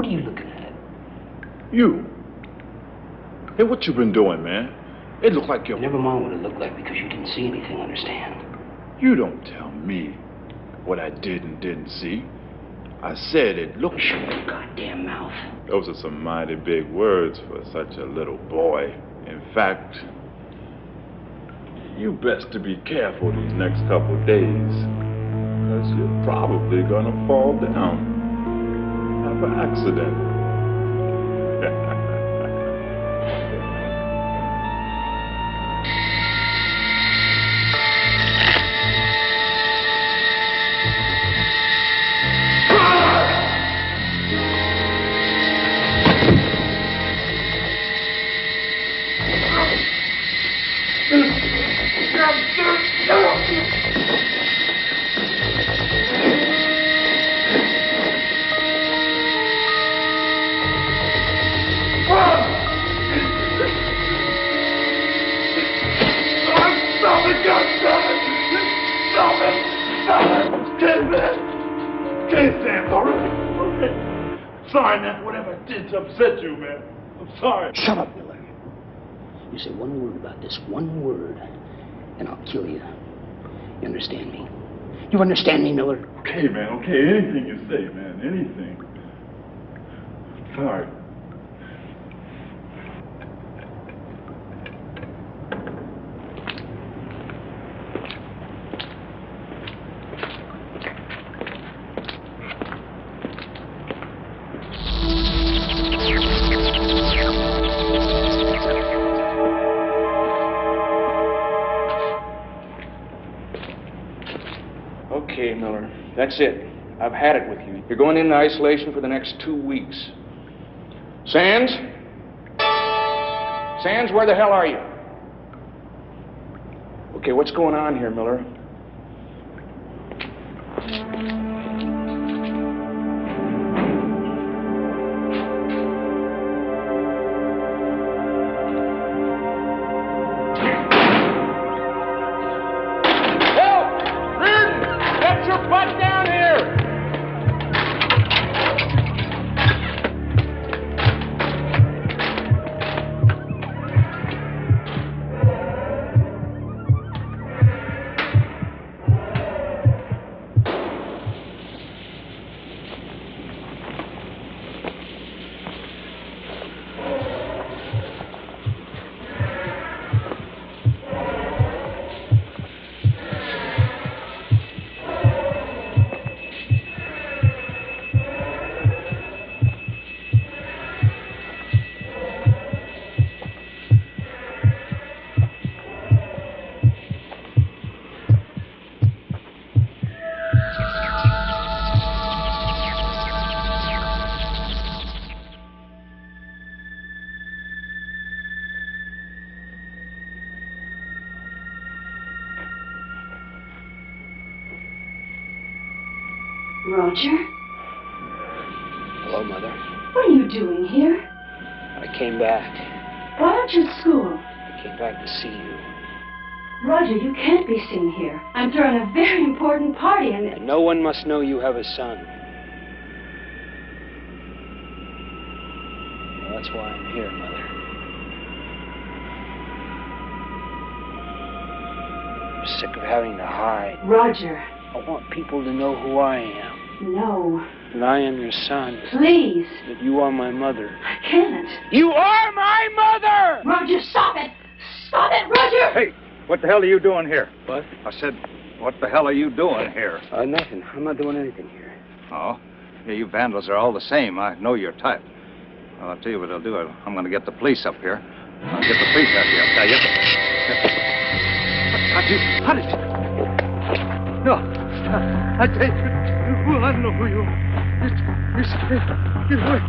What are you looking at? You. Hey, what you been doing, man? It looked like you're... Never mind what it looked like because you didn't see anything, understand? You don't tell me what I did and didn't see. I said it looked... Shut your goddamn mouth. Those are some mighty big words for such a little boy. In fact, you best to be careful these next couple days, because you're probably gonna fall down. Have an accident. Sorry, man. Whatever I did to upset you, man. I'm sorry. Shut up, Miller. You say one word about this, one word, and I'll kill you. You understand me? You understand me, Miller? Okay, man. Okay. Anything you say, man. Anything. Sorry. Okay, Miller. That's it. I've had it with you. You're going into isolation for the next 2 weeks. Sands? Sands, where the hell are you? Okay, what's going on here, Miller? Roger? Hello, Mother. What are you doing here? I came back. Why aren't you at school? I came back to see you. Roger, you can't be seen here. I'm throwing a very important party And no one must know you have a son. Well, that's why I'm here, Mother. I'm sick of having to hide. Roger. I want people to know who I am. No. That I am your son. Please. That you are my mother. I can't. You are my mother! Roger, stop it! Stop it, Roger! Hey, what the hell are you doing here? What? I said, what the hell are you doing here? Nothing. I'm not doing anything here. Oh? Yeah, you vandals are all the same. I know your type. Well, I'll tell you what I'll do. I'm going to get the police up here. I'll get the police out here, I'll tell you. How did you... No. I tell you, well, I don't know who you are. You're scared. Get away.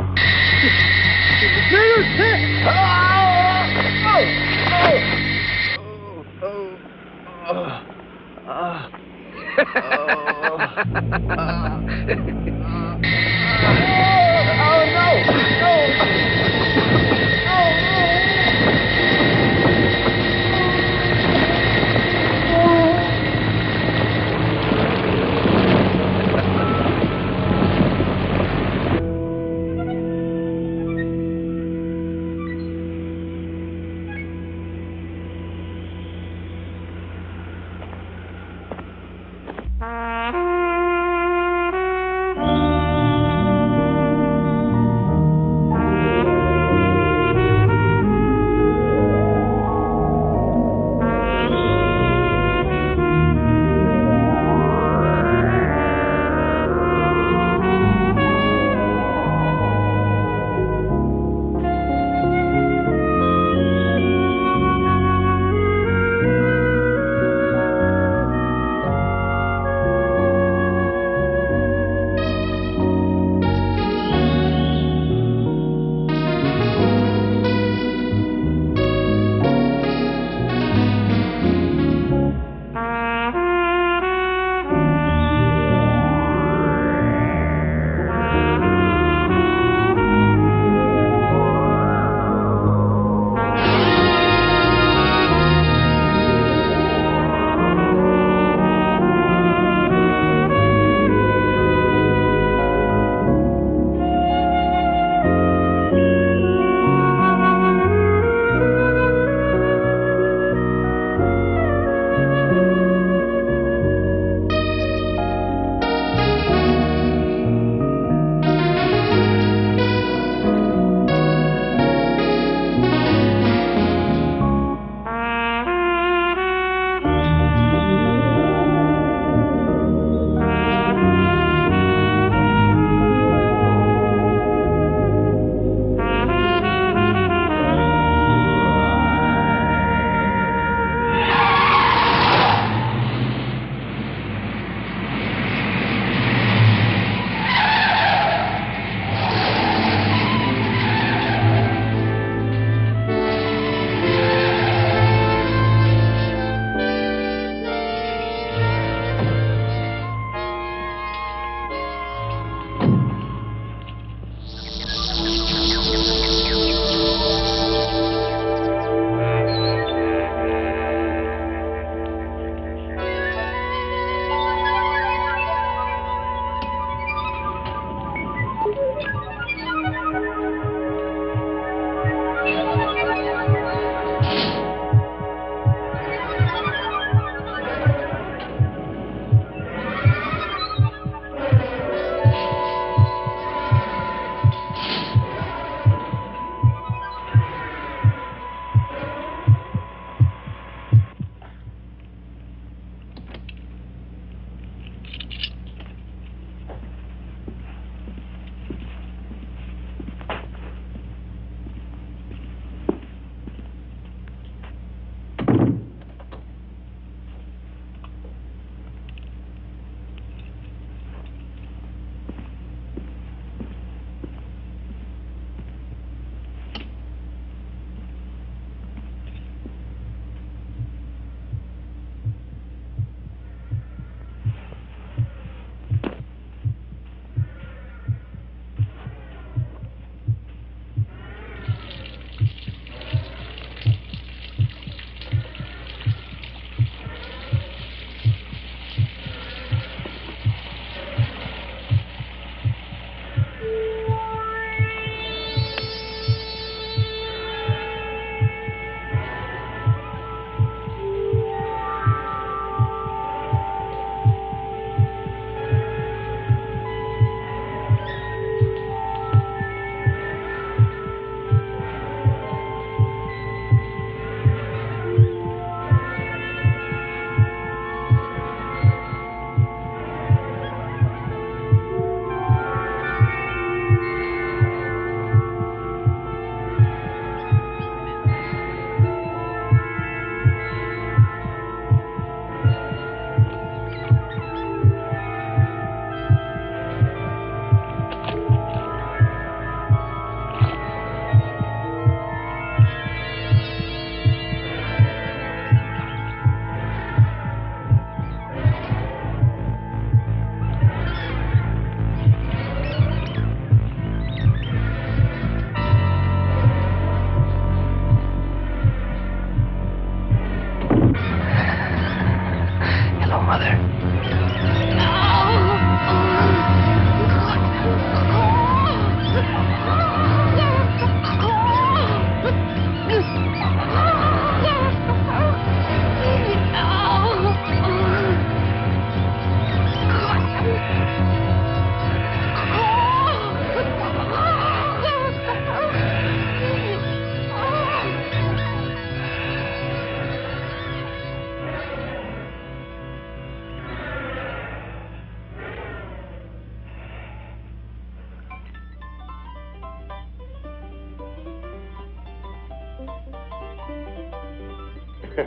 Don't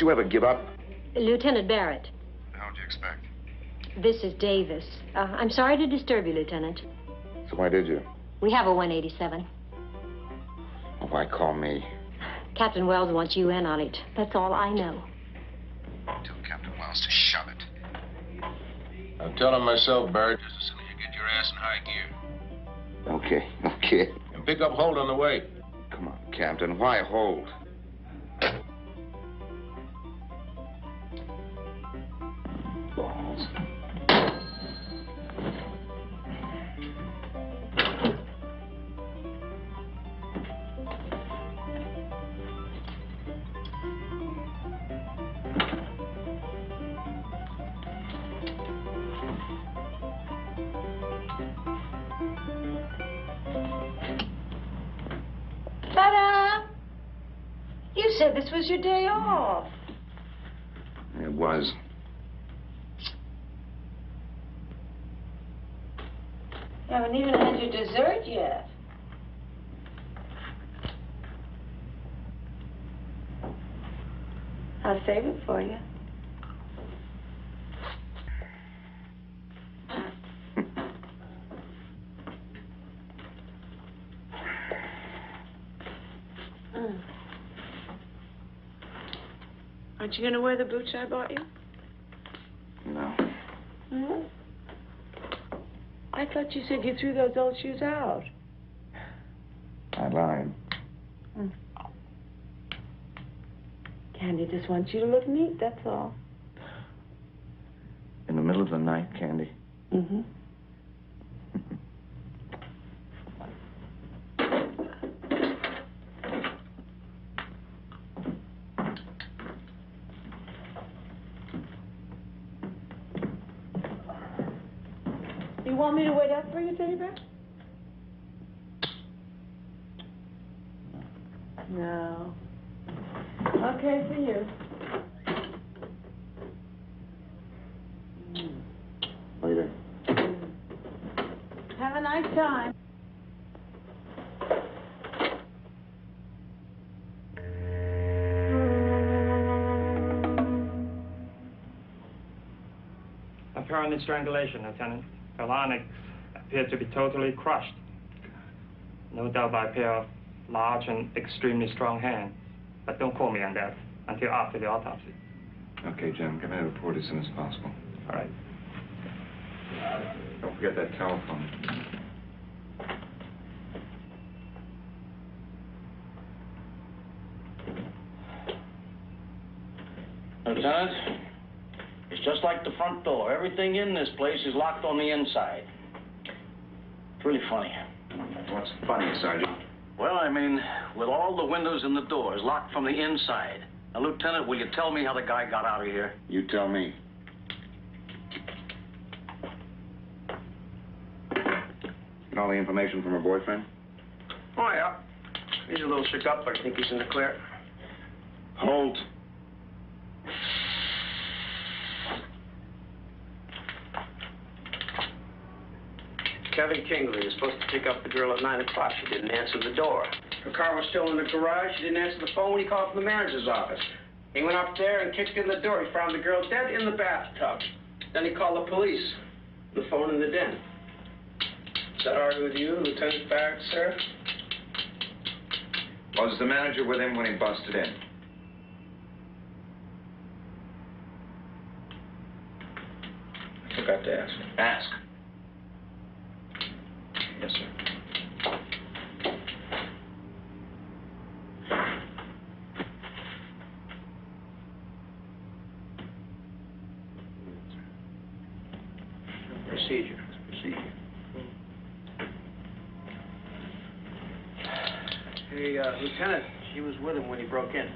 you ever give up? Lieutenant Barrett. How'd you expect? This is Davis. I'm sorry to disturb you, Lieutenant. So why did you? We have a 187. Well, why call me? Captain Wells wants you in on it. That's all I know. Tell Captain Wells to shove it. I'll tell him myself, Barrett, just as soon as you get your ass in high gear. Okay. And pick up Holt on the way. Come on, Captain. Why hold? Balls. Ta-da! You said this was your day off. It was. You haven't even had your dessert yet. I'll save it for you. Aren't you going to wear the boots I bought you? No. Hmm? I thought you said you threw those old shoes out. I lied. Candy just wants you to look neat, that's all. In the middle of the night, Candy. Mm-hmm. You want me to wait up for you, Teddy Bear? No. Okay, for you. Later. Have a nice time. Apparent strangulation, Lieutenant. Her larynx appeared to be totally crushed. No doubt by a pair of large and extremely strong hands. But don't call me on that until after the autopsy. Okay, Jim. Give me a report as soon as possible. All right. Don't forget that telephone. Lieutenant, it's just like the front door. Everything in this place is locked on the inside. It's really funny. What's funny, Sergeant? Well, I mean, with all the windows and the doors locked from the inside. Now, Lieutenant, will you tell me how the guy got out of here? You tell me. Get all the information from her boyfriend? Oh, yeah. He's a little shook up, but I think he's in the clear. Holt. Kevin Kingley is supposed to pick up the girl at 9 o'clock. She didn't answer the door. Her car was still in the garage. She didn't answer the phone when he called from the manager's office. He went up there and kicked in the door. He found the girl dead in the bathtub. Then he called the police. The phone in the den. Is that all right with you, Lieutenant Barrett, sir? Was the manager with him when he busted in? I forgot to ask. Ask. Yes, sir. Procedure. Hey, Lieutenant, she was with him when he broke in.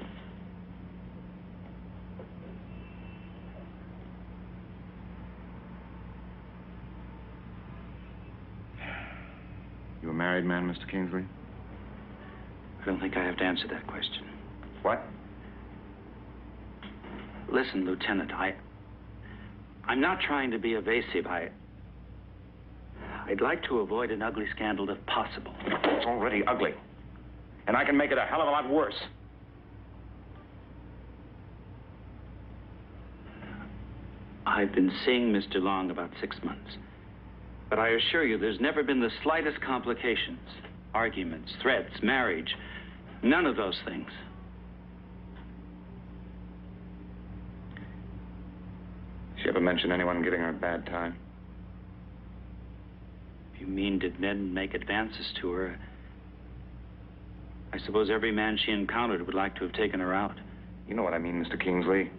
You a married man, Mr. Kingsley? I don't think I have to answer that question. What? Listen, Lieutenant, I'm not trying to be evasive. I'd like to avoid an ugly scandal if possible. It's already ugly. And I can make it a hell of a lot worse. I've been seeing Mr. Long about 6 months. But I assure you, there's never been the slightest complications. Arguments, threats, marriage. None of those things. She ever mention anyone giving her a bad time? You mean, did men make advances to her? I suppose every man she encountered would like to have taken her out. You know what I mean, Mr. Kingsley.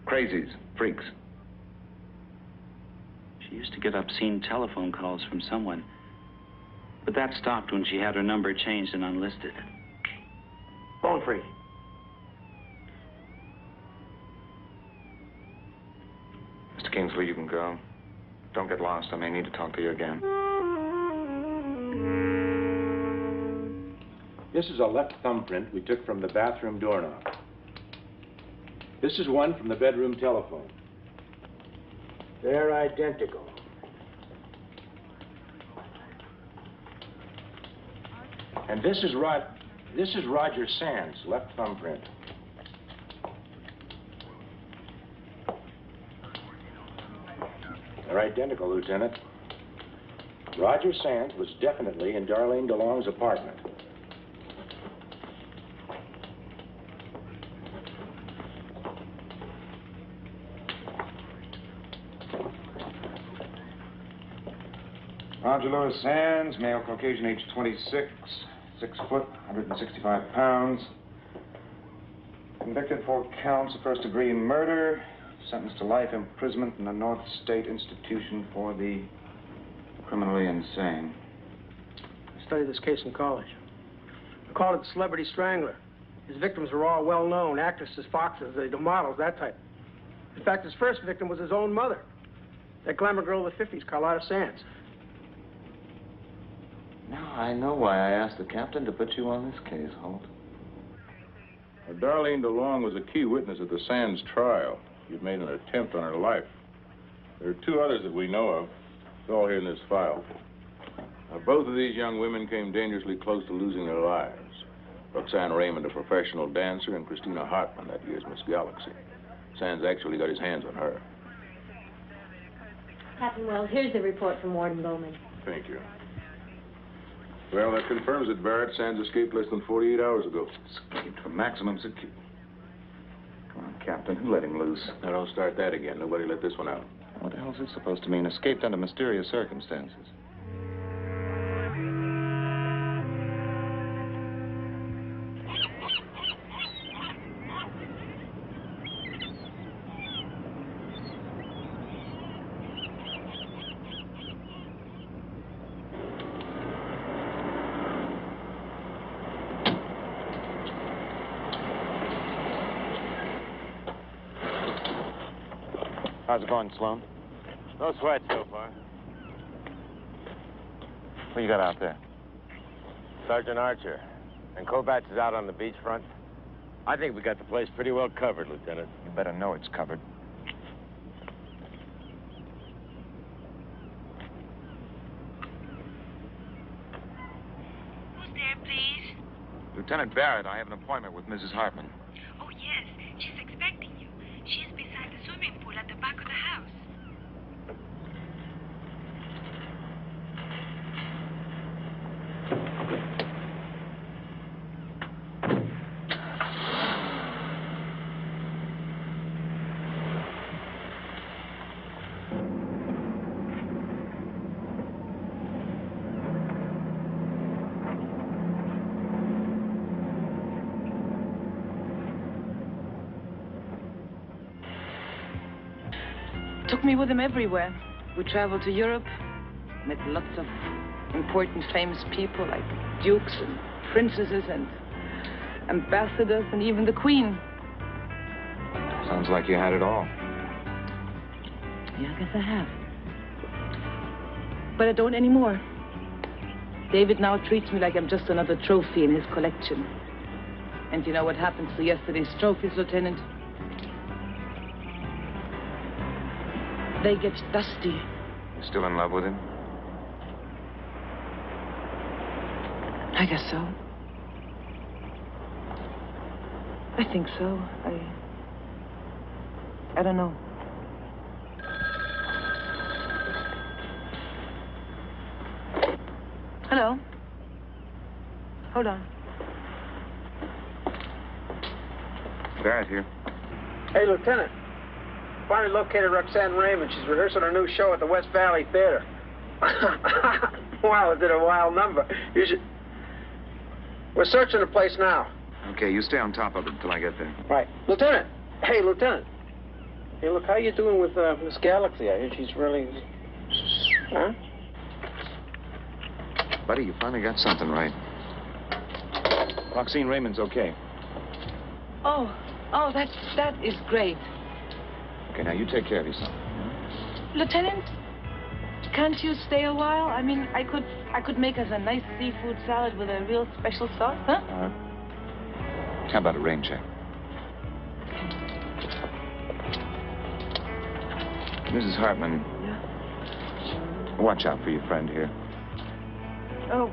Crazies, freaks. She used to get obscene telephone calls from someone. But that stopped when she had her number changed and unlisted. Phone free. Mr. Kingsley, you can go. Don't get lost. I may need to talk to you again. This is a left thumbprint we took from the bathroom doorknob. This is one from the bedroom telephone. They're identical. And this is Roger Sands' left thumbprint. They're identical, Lieutenant. Roger Sands was definitely in Darlene DeLong's apartment. Roger Louis Sands, male, Caucasian, age 26, 6 foot, 165 pounds. Convicted for counts of first-degree murder, sentenced to life imprisonment in the North State Institution for the Criminally Insane. I studied this case in college. I called it the Celebrity Strangler. His victims were all well-known, actresses, foxes, the models, that type. In fact, his first victim was his own mother, that glamour girl of the 50s, Carlotta Sands. Now I know why I asked the captain to put you on this case, Holt. Darlene DeLong was a key witness at the Sands trial. You'd made an attempt on her life. There are 2 others that we know of. It's all here in this file. Now, both of these young women came dangerously close to losing their lives. Roxanne Raymond, a professional dancer, and Christina Hartman, that year's Miss Galaxy. Sands actually got his hands on her. Captain Wells, here's the report from Warden Bowman. Thank you. Well, that confirms it, Barrett. Sands escaped less than 48 hours ago. Escaped from maximum security. Come on, Captain. Who let him loose? Now, don't start that again. Nobody let this one out. What the hell is it supposed to mean? Escaped under mysterious circumstances. How's it going, Sloan? No sweat so far. What you got out there? Sergeant Archer. And Kovacs is out on the beachfront. I think we got the place pretty well covered, Lieutenant. You better know it's covered. Who's there, please? Lieutenant Barrett, I have an appointment with Mrs. Hartman. Oh, yes. She's expecting you. She's beside the swimming pool at the back of the house. Took me with him everywhere. We traveled to Europe, met lots of important, famous people like dukes and princesses and ambassadors and even the Queen. Sounds like you had it all. Yeah, I guess I have. But I don't anymore. David now treats me like I'm just another trophy in his collection. And you know what happens to yesterday's trophies, Lieutenant? they get dusty. You still in love with him? I guess so. I think so. I don't know. Hello? Hold on. Barrett here. Hey, Lieutenant. Finally located Roxanne Raymond. She's rehearsing her new show at the West Valley Theater. Wow, is it a wild number? You should... We're searching the place now. Okay, you stay on top of it until I get there. Right. Lieutenant! Hey, Lieutenant. Hey, look, how you doing with Miss Galaxy? I hear she's really... Huh? Buddy, you finally got something right. Roxanne Raymond's okay. Oh, that is great. Okay, now you take care of yourself. Lieutenant, can't you stay a while? I mean, I could make us a nice seafood salad with a real special sauce, huh? How about a rain check? Mrs. Hartman. Yeah? Watch out for your friend here. Oh.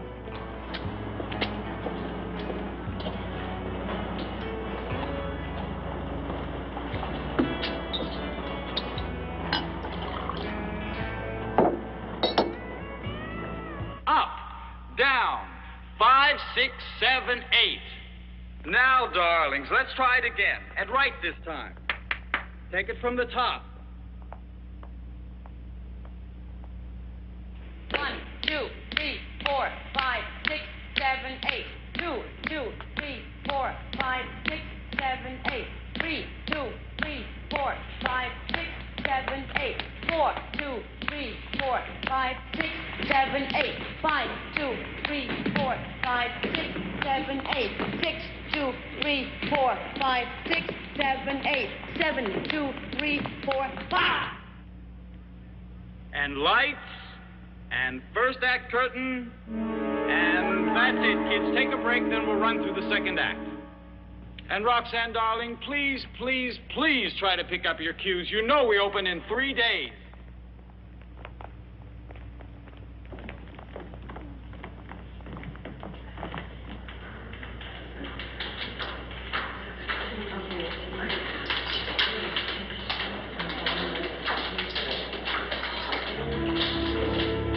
Up, down, 5, 6, 7, 8. Now, darlings, let's try it again. And right this time. Take it from the top. 1, 2, 3, 4, 5, 6, 7, 8. 2, 2, 3, 4, 5, 6, 7, 8. 3, 2, 3, 4, 5, 6, 7, 8. 4, 2, 3, 4, 5, 6, 7, 8. 5, 2, 3, 4, 5, 6, 7, 8. 6, 2, 3, 4, 5, 6, 7, 8. 7, 2, 3, 4, 5. And lights. And first act curtain. And that's it, kids. Take a break, then we'll run through the second act. And Roxanne, darling, please, please, please try to pick up your cues. You know we open in 3 days.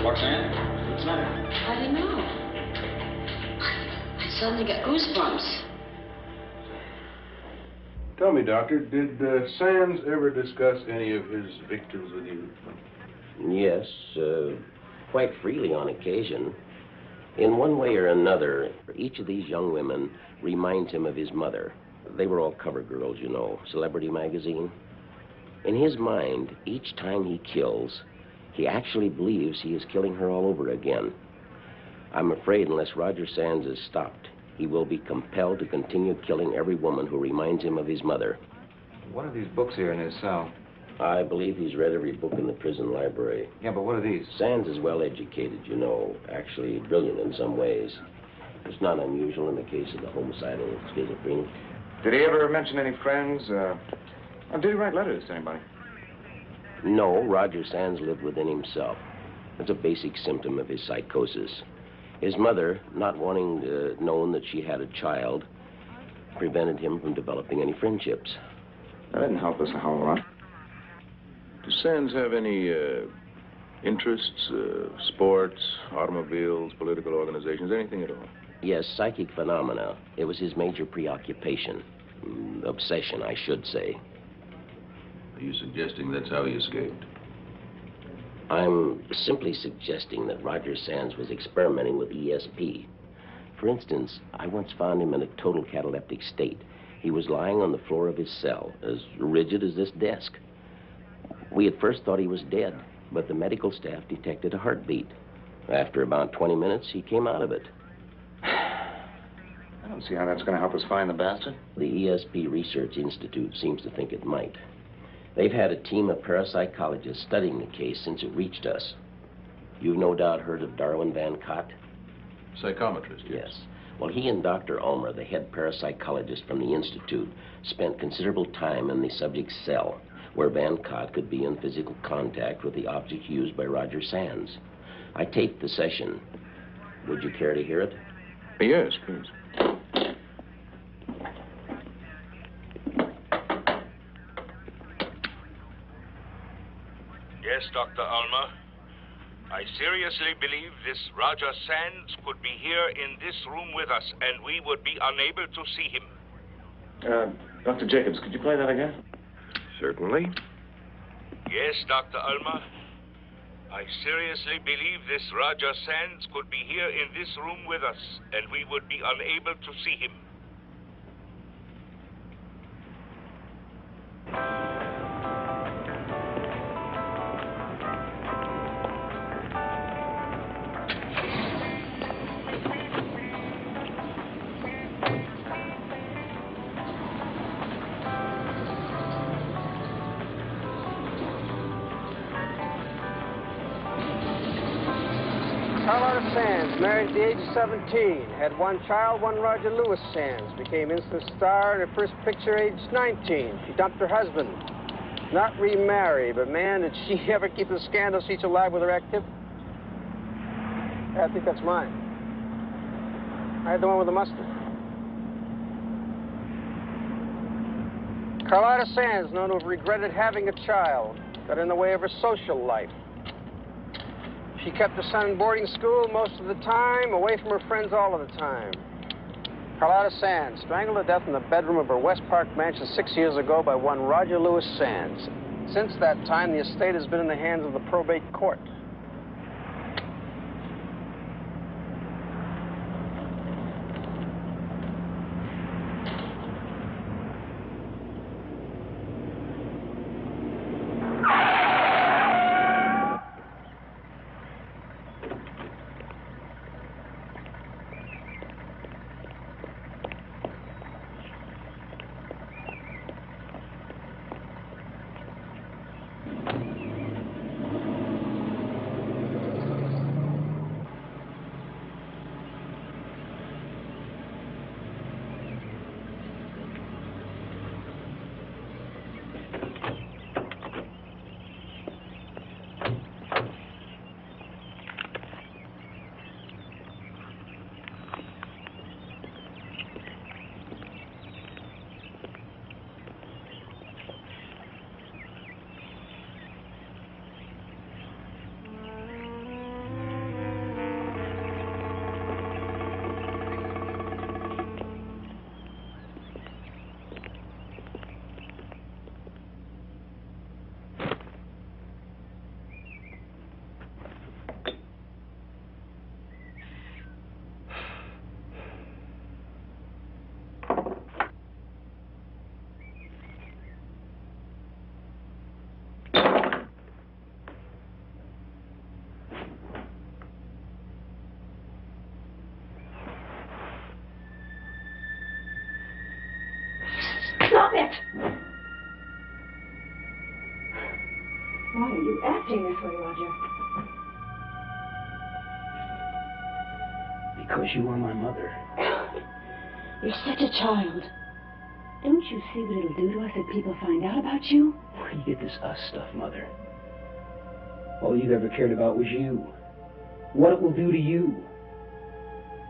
Roxanne, what's the matter? I don't know. I suddenly got goosebumps. Tell me, Doctor, did Sands ever discuss any of his victims with you? Yes, quite freely on occasion. In one way or another, each of these young women reminds him of his mother. They were all cover girls, you know, Celebrity magazine. In his mind, each time he kills, he actually believes he is killing her all over again. I'm afraid unless Roger Sands is stopped, he will be compelled to continue killing every woman who reminds him of his mother. What are these books here in his cell? I believe he's read every book in the prison library. Yeah, but what are these? Sands is well educated, you know, actually brilliant in some ways. It's not unusual in the case of the homicidal schizophrenic. Did he ever mention any friends? Or did he write letters to anybody? No, Roger Sands lived within himself. That's a basic symptom of his psychosis. His mother, not wanting known that she had a child, prevented him from developing any friendships. That didn't help us a whole lot. Does Sands have any interests, sports, automobiles, political organizations, anything at all? Yes, psychic phenomena. It was his major preoccupation. Obsession, I should say. Are you suggesting that's how he escaped? I'm simply suggesting that Roger Sands was experimenting with ESP. For instance, I once found him in a total cataleptic state. He was lying on the floor of his cell, as rigid as this desk. We at first thought he was dead, but the medical staff detected a heartbeat. After about 20 minutes, he came out of it. I don't see how that's going to help us find the bastard. The ESP Research Institute seems to think it might. They've had a team of parapsychologists studying the case since it reached us. You've no doubt heard of Darwin Van Cott? Psychometrist, yes. Well, he and Dr. Ulmer, the head parapsychologist from the Institute, spent considerable time in the subject's cell. where Van Cott could be in physical contact with the object used by Roger Sands. I taped the session. Would you care to hear it? Yes, please. Yes, Dr. Alma. I seriously believe this Roger Sands could be here in this room with us, and we would be unable to see him. Dr. Jacobs, could you play that again? Certainly. Yes, Dr. Alma. I seriously believe this Roger Sands could be here in this room with us, and we would be unable to see him. Carlotta Sands, married at the age of 17, had one child, one Roger Lewis Sands, became instant star in her first picture age 19. She dumped her husband. Not remarry, but man, did she ever keep the scandal sheets alive with her activity? I think that's mine. I had the one with the mustard. Carlotta Sands, known to have regretted having a child, got in the way of her social life. She kept her son in boarding school most of the time, away from her friends all of the time. Carlotta Sands, strangled to death in the bedroom of her West Park mansion 6 years ago by one Roger Lewis Sands. Since that time, the estate has been in the hands of the probate court. Stop it! Why are you acting this way, Roger? Because you are my mother. You're such a child. Don't you see what it'll do to us if people find out about you? You get this us stuff, Mother. All you've ever cared about was you. What it will do to you.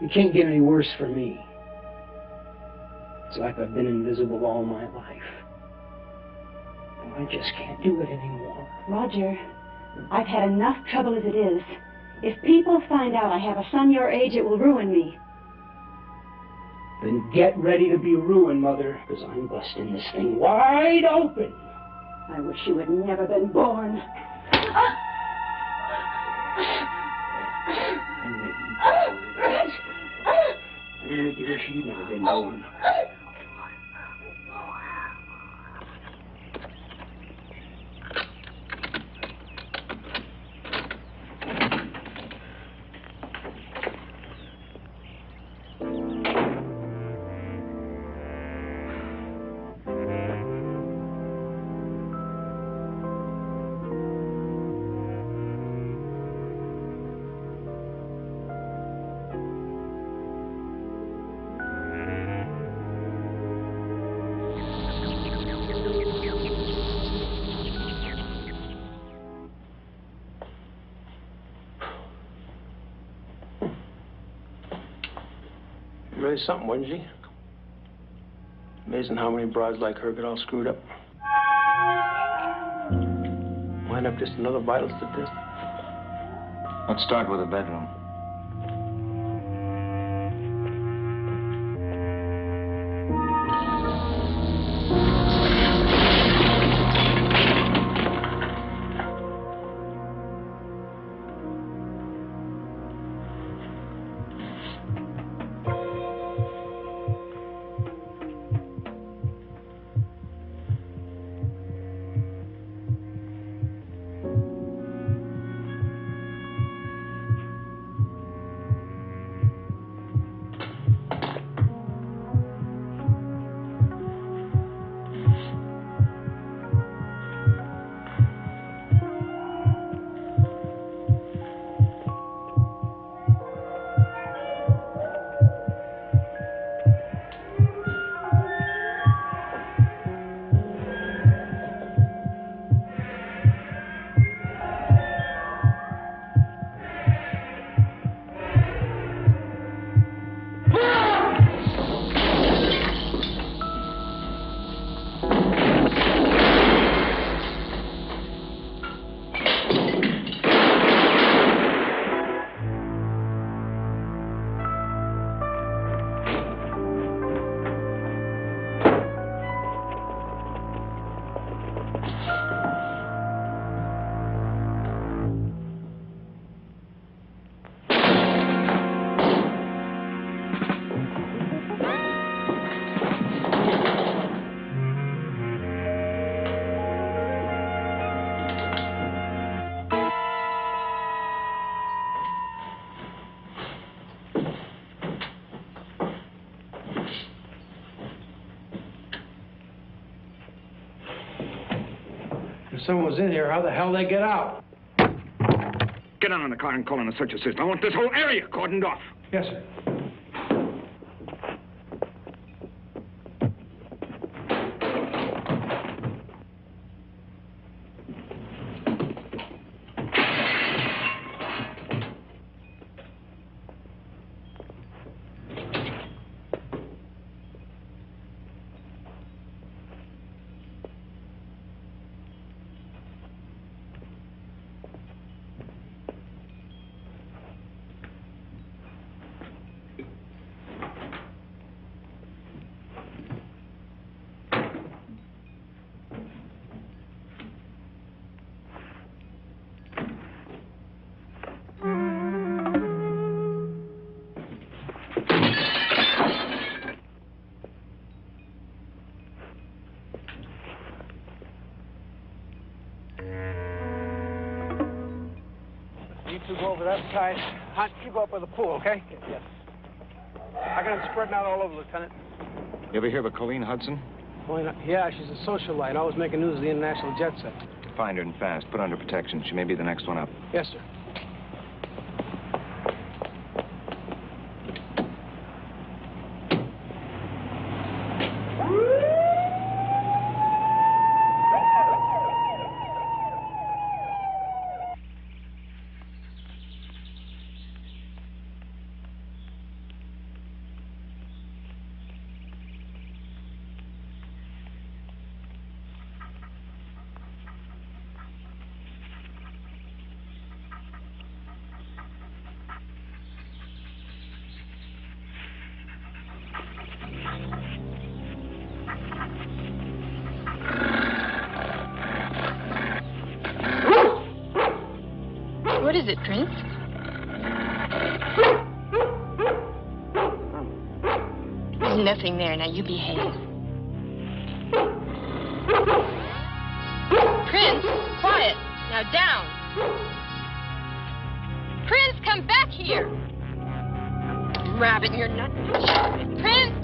It can't get any worse for me. It's like I've been invisible all my life. And I just can't do it anymore. Roger, I've had enough trouble as it is. If people find out I have a son your age, it will ruin me. Then get ready to be ruined, Mother, because I'm busting this thing wide open. I wish you had never been born. I wish you'd never been born. Really something, wasn't she? Amazing how many broads like her get all screwed up. Wind up just another vital statistic. Let's start with the bedroom. If someone was in here, how the hell they get out? Get out in the car and call in a search assist. I want this whole area cordoned off. Yes, sir. You two go over that side. Hunt, you go up by the pool, okay? Yes. I got them spreading out all over, Lieutenant. You ever hear of a Colleen Hudson? Yeah, she's a socialite, always making news of the international jet set. Find her and fast. Put her under protection. She may be the next one up. Yes, sir. What is it, Prince? There's nothing there. Now you behave. Prince, quiet. Now down. Prince, come back here. Rabbit in your nut. Prince!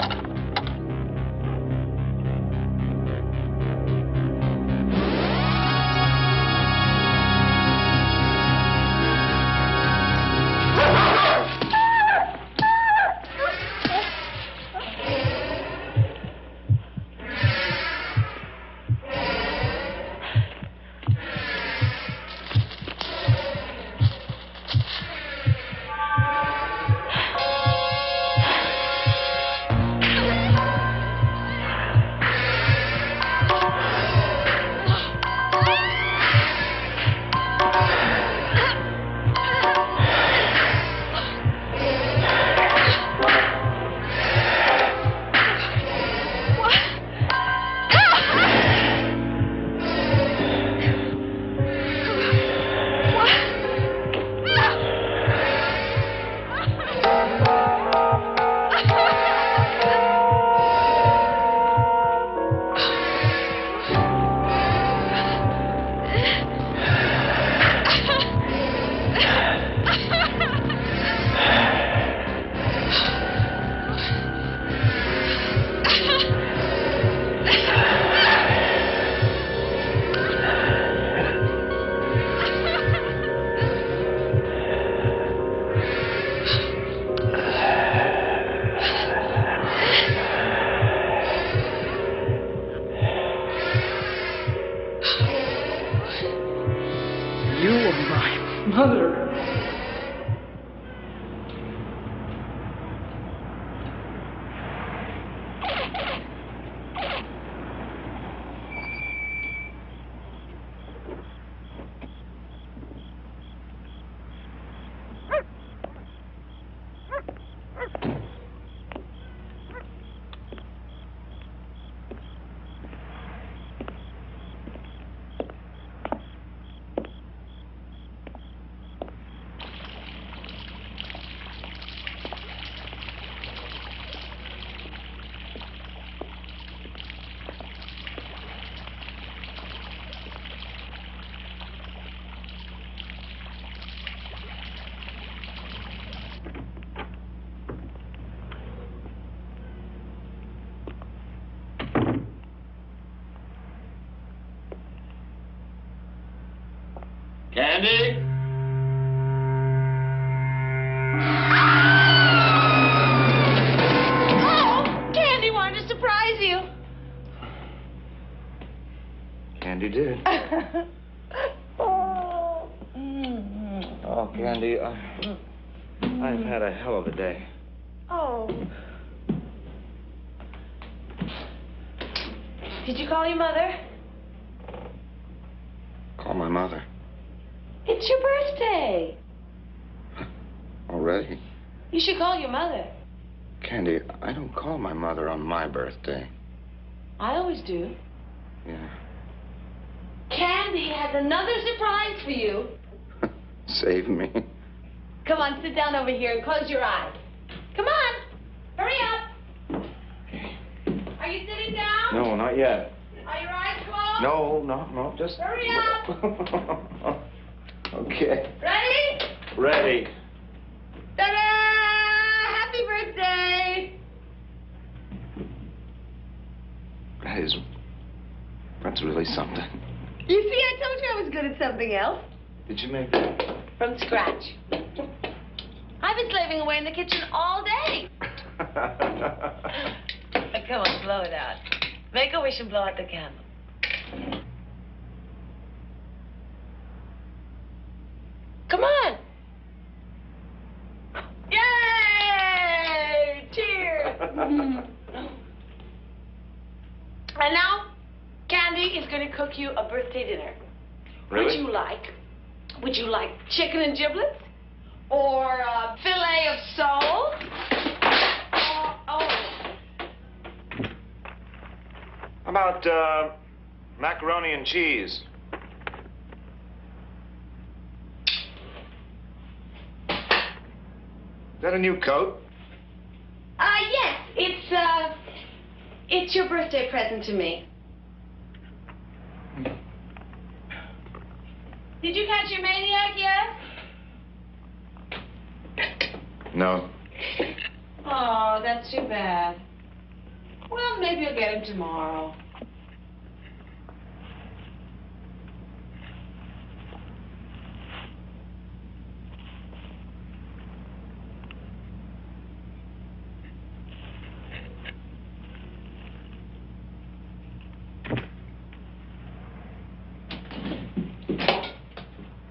Oh, Candy, I've had a hell of a day. Oh. Did you call your mother? Call my mother. It's your birthday. Already? You should call your mother. Candy, I don't call my mother on my birthday. I always do. Yeah. Candy has another surprise for you. Save me. Come on, sit down over here and close your eyes. Come on. Hurry up. Are you sitting down? No, not yet. Are your eyes closed? No, just... Hurry up. Okay. Ready? Ready. Ta-da! Happy birthday! That's really something. You see, I told you I was good at something else. Did you make that? From scratch. I've been slaving away in the kitchen all day. Come on, blow it out. Make a wish and blow out the candle. Come on. Yay! Cheers! And now, Candy is going to cook you a birthday dinner. Really? Would you like chicken and giblets? Or a fillet of sole? How about, macaroni and cheese? Is that a new coat? Yes. It's your birthday present to me. Did you catch your maniac yet? No. Oh, that's too bad. Well, maybe you'll get him tomorrow.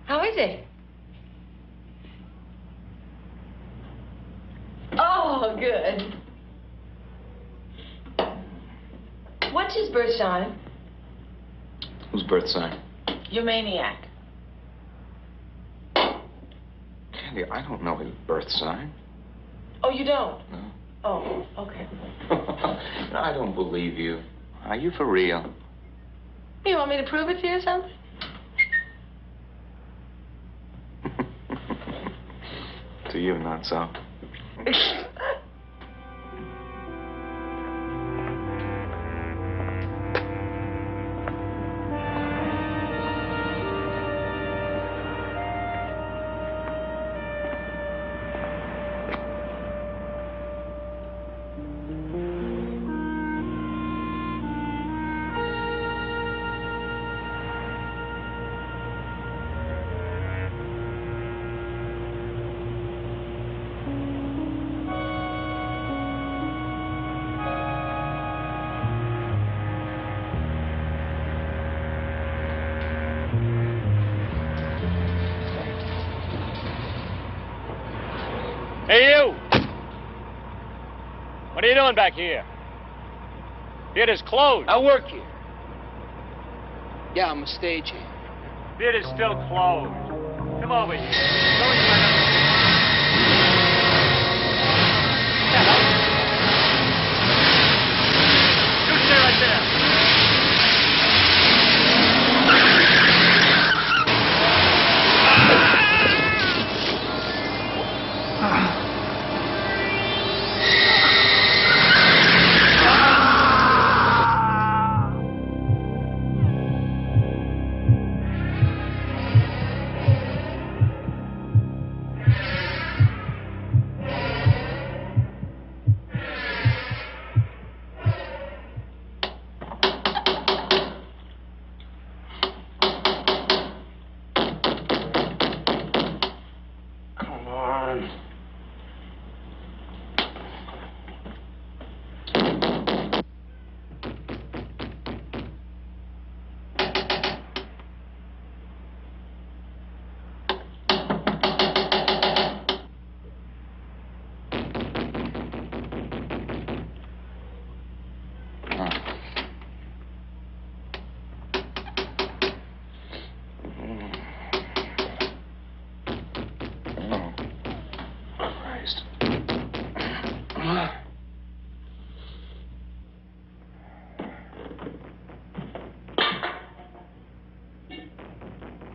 How is it? Oh, good. What's his birth sign? Whose birth sign? Your maniac. Candy, I don't know his birth sign. Oh, you don't? No. Oh, okay. No, I don't believe you. Are you for real? You want me to prove it to you or something? To you, not so. Hey, you! What are you doing back here? Theater's closed. I work here. Yeah, I'm a stagehand. Theater's still closed. Come over here. Show me my number. You stay right there.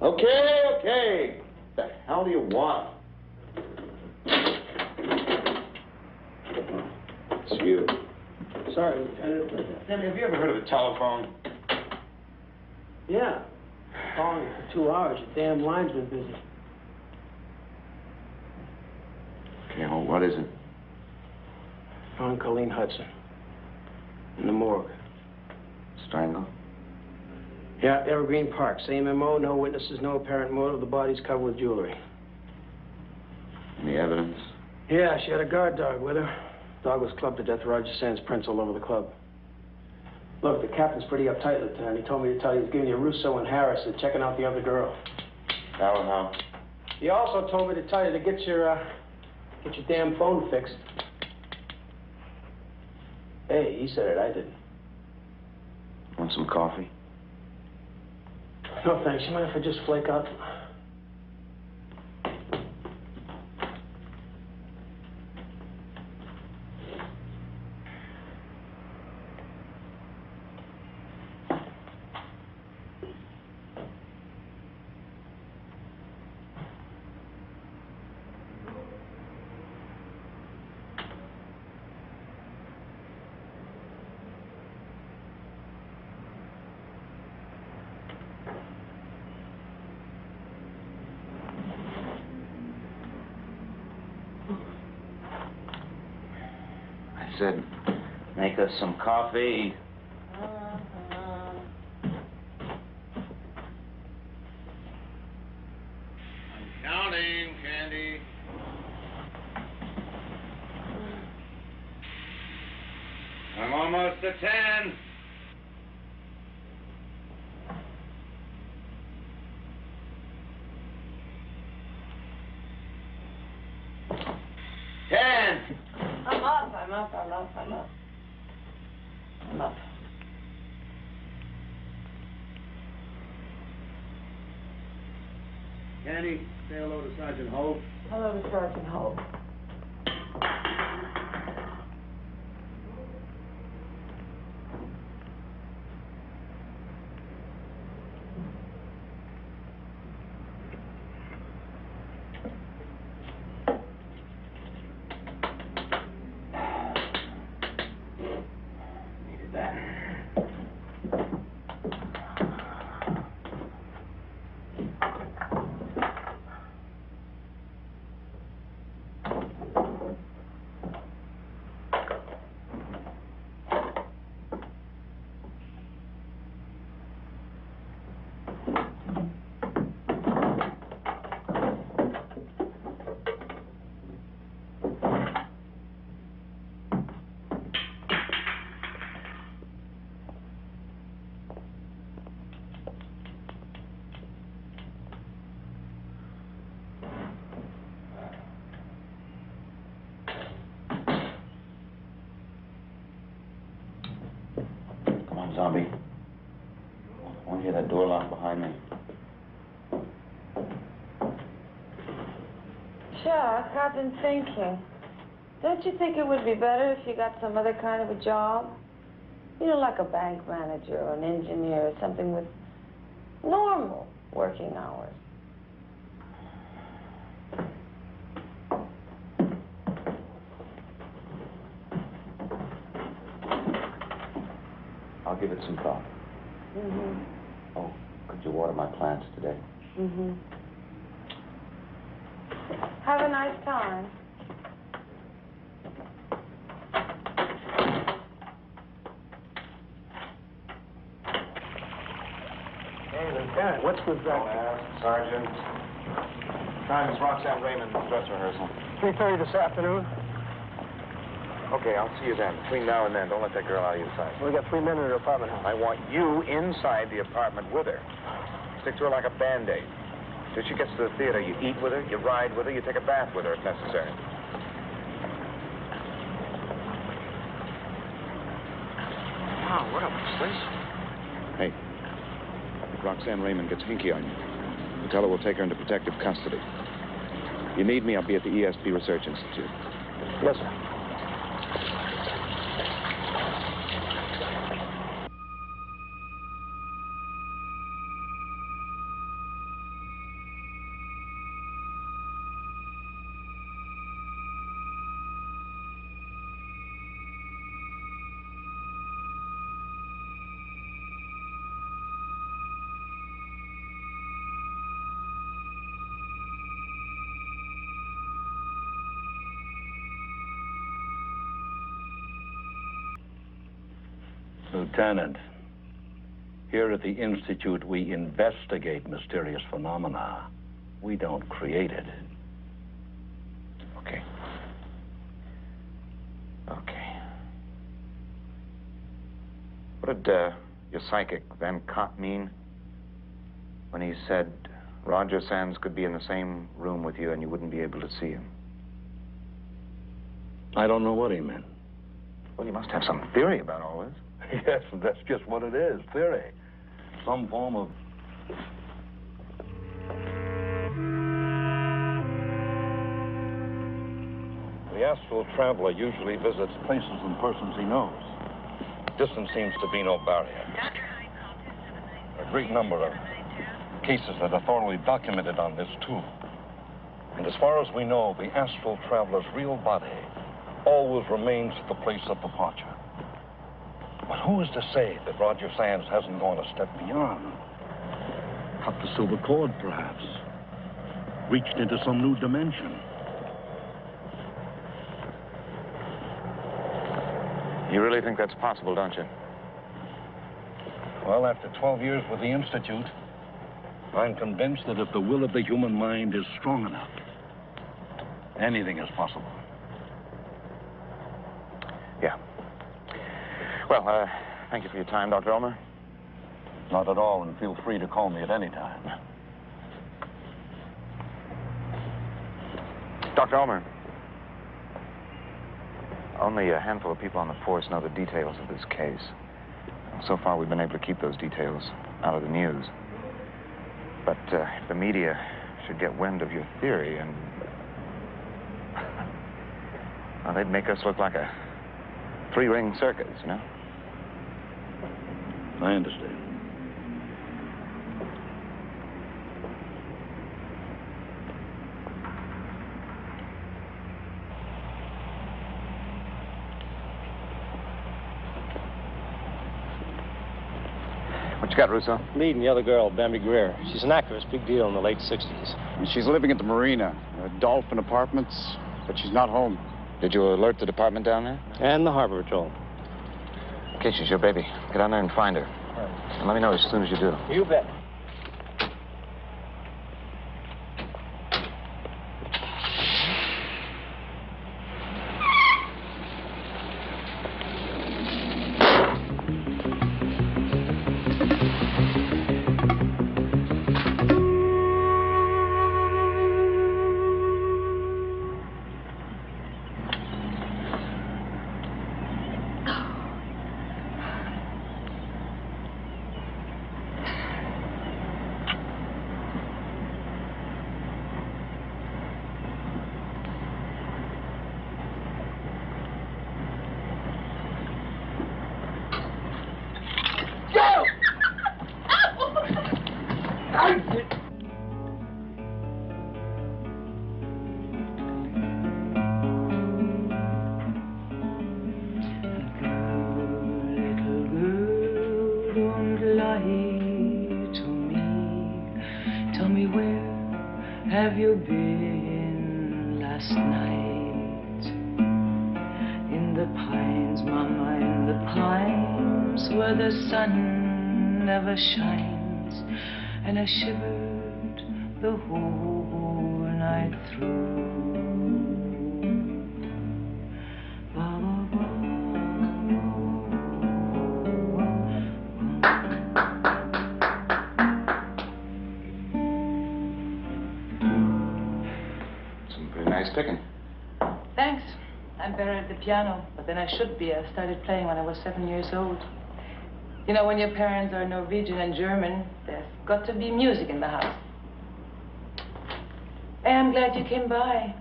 Okay. What the hell do you want? It's you. Sorry, Lieutenant. Sammy, have you ever heard of the telephone? Yeah. Calling you for 2 hours. Your damn line's been busy. Okay, well, what is it? Found Colleen Hudson. In the morgue. Strangle? Yeah, Evergreen Park. Same M.O., no witnesses, no apparent motive. The body's covered with jewelry. Any evidence? Yeah, she had a guard dog with her. Dog was clubbed to death. Roger Sands prints all over the club. Look, the captain's pretty uptight, Lieutenant. He told me to tell you he's giving you Russo and Harris. They're checking out the other girl. How? He also told me to tell you to get your damn phone fixed. Hey, he said it, I didn't. Want some coffee? No, thanks. You mind if I just flake out? I said, make us some coffee. Counting, Candy. I'm almost to 10. I'm up. Candy, say hello to Sergeant Hope. Hello to Sergeant Hope. Zombie. I want to hear that door lock behind me. Chuck, I've been thinking. Don't you think it would be better if you got some other kind of a job? You know, like a bank manager or an engineer or something with normal working hours. I'll give it some thought. Mm-hmm. Oh, could you water my plants today? Mm-hmm. Have a nice time. Hey, Lieutenant, what's with that? Sergeant. Time is Roxanne Raymond's dress rehearsal. 3:30 this afternoon. Okay, I'll see you then. Between now and then, don't let that girl out of your sight. We got 3 men in her apartment house. I want you inside the apartment with her. Stick to her like a Band-Aid. Till she gets to the theater, you eat with her, you ride with her, you take a bath with her if necessary. Wow, what a place. Hey, if Roxanne Raymond gets hinky on you, you tell her we'll take her into protective custody. You need me, I'll be at the ESP Research Institute. Yes, sir. Lieutenant, here at the Institute, we investigate mysterious phenomena. We don't create it. Okay. Okay. What did your psychic, Van Cott, mean when he said Roger Sands could be in the same room with you and you wouldn't be able to see him? I don't know what he meant. Well, you must have some theory about all this. Yes, that's just what it is, theory. Some form of... The astral traveler usually visits places and persons he knows. Distance seems to be no barrier. A great number of cases that are thoroughly documented on this, too. And as far as we know, the astral traveler's real body always remains at the place of departure. But who is to say that Roger Sands hasn't gone a step beyond? Cut the silver cord, perhaps. Reached into some new dimension. You really think that's possible, don't you? Well, after 12 years with the Institute, I'm convinced that if the will of the human mind is strong enough, anything is possible. Yeah. Well, thank you for your time, Dr. Ulmer. Not at all, and feel free to call me at any time. Dr. Ulmer, only a handful of people on the force know the details of this case. So far, we've been able to keep those details out of the news. But if the media should get wind of your theory, and well, they'd make us look like a three-ring circus, you know? I understand. What you got, Russo? Meeting the other girl, Bambi Greer. She's an actress, big deal in the late 60s. And she's living at the marina, Dolphin Apartments, but she's not home. Did you alert the department down there? And the Harbor Patrol. Okay, she's your baby. Get down there and find her. Right. And let me know as soon as you do. You bet. Have you been last night? In the pines, Mama, in the pines, where the sun never shines. And I shivered the whole night through. Picking. Thanks. I'm better at the piano, but then I should be. I started playing when I was 7 years old. You know, when your parents are Norwegian and German, there's got to be music in the house. Hey, I'm glad you came by.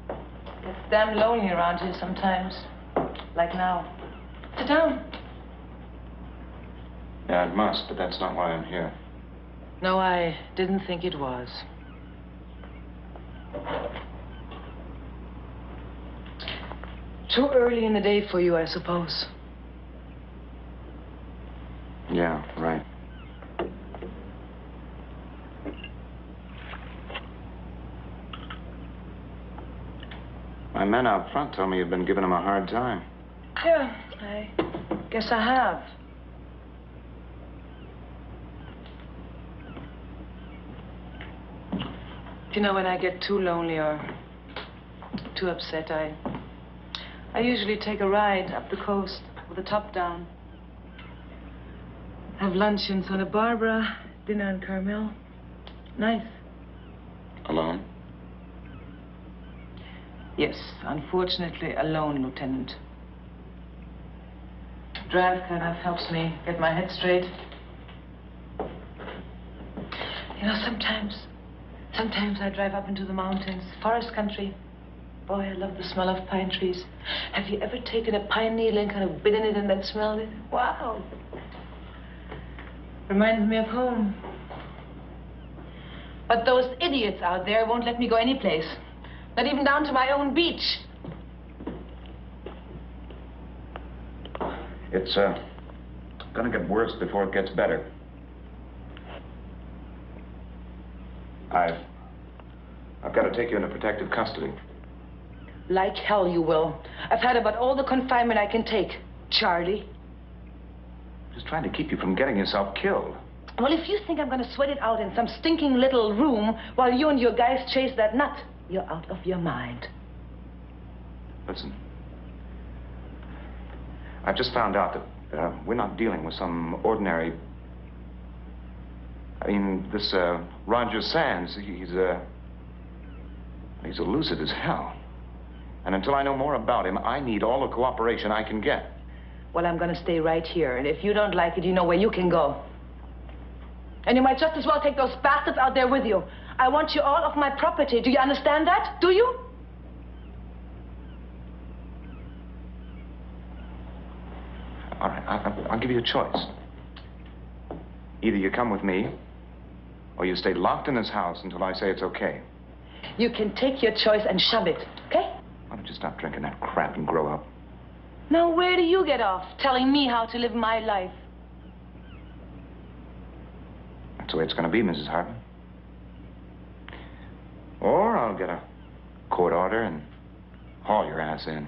It's damn lonely around here sometimes, like now. Sit down. Yeah, it must, but that's not why I'm here. No, I didn't think it was. Too early in the day for you, I suppose. Yeah, right. My men out front told me you've been giving them a hard time. Yeah, I guess I have. You know, when I get too lonely or too upset, I usually take a ride up the coast with the top down. Have lunch in Santa Barbara, dinner in Carmel. Nice. Alone? Yes, unfortunately alone, Lieutenant. Drive kind of helps me get my head straight. You know, sometimes I drive up into the mountains, forest country. Boy, I love the smell of pine trees. Have you ever taken a pine needle and kind of bitten it and then smelled it? Wow. Reminds me of home. But those idiots out there won't let me go any place. Not even down to my own beach. It's, gonna get worse before it gets better. I've got to take you into protective custody. Like hell you will. I've had about all the confinement I can take, Charlie. Just trying to keep you from getting yourself killed. Well, if you think I'm going to sweat it out in some stinking little room while you and your guys chase that nut, you're out of your mind. Listen. I've just found out that we're not dealing with some ordinary... I mean, this Roger Sands, he's elusive as hell. And until I know more about him, I need all the cooperation I can get. Well, I'm going to stay right here. And if you don't like it, you know where you can go. And you might just as well take those bastards out there with you. I want you all off my property. Do you understand that? Do you? All right, I'll give you a choice. Either you come with me, or you stay locked in this house until I say it's okay. You can take your choice and shove it, okay? Why don't you stop drinking that crap and grow up? Now, where do you get off telling me how to live my life? That's the way it's going to be, Mrs. Hartman. Or I'll get a court order and haul your ass in.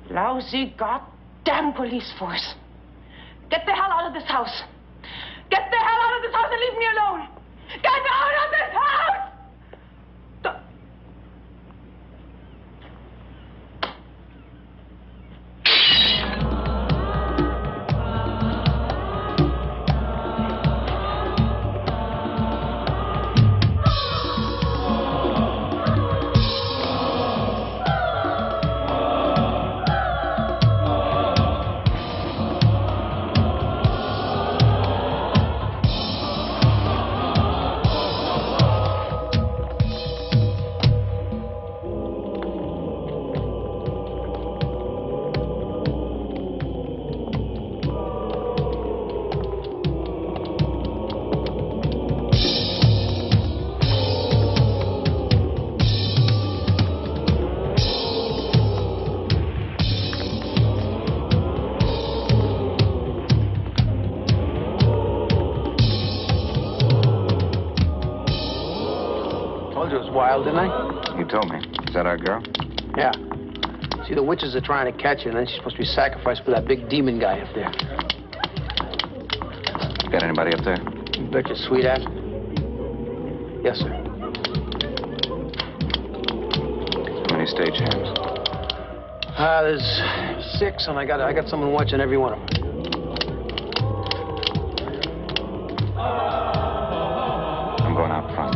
Lousy goddamn police force. Get the hell out of this house. Get the hell out of this house and leave me alone. Get out of this house! Wild, didn't I? You told me. Is that our girl? Yeah. See, the witches are trying to catch her, and then she's supposed to be sacrificed for that big demon guy up there. Got anybody up there? You bet your sweet ass. Yes, sir. How many stagehands? There's 6, and I got someone watching every one of them. I'm going out front.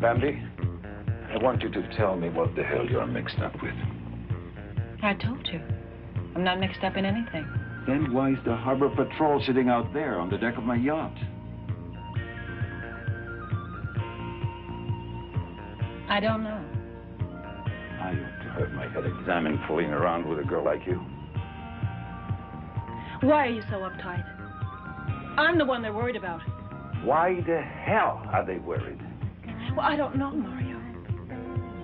Bambi, I want you to tell me what the hell you're mixed up with. I told you. I'm not mixed up in anything. Then why is the harbor patrol sitting out there on the deck of my yacht? I don't know. I ought to have my head examined fooling around with a girl like you. Why are you so uptight? I'm the one they're worried about. Why the hell are they worried? Well, I don't know, Mario.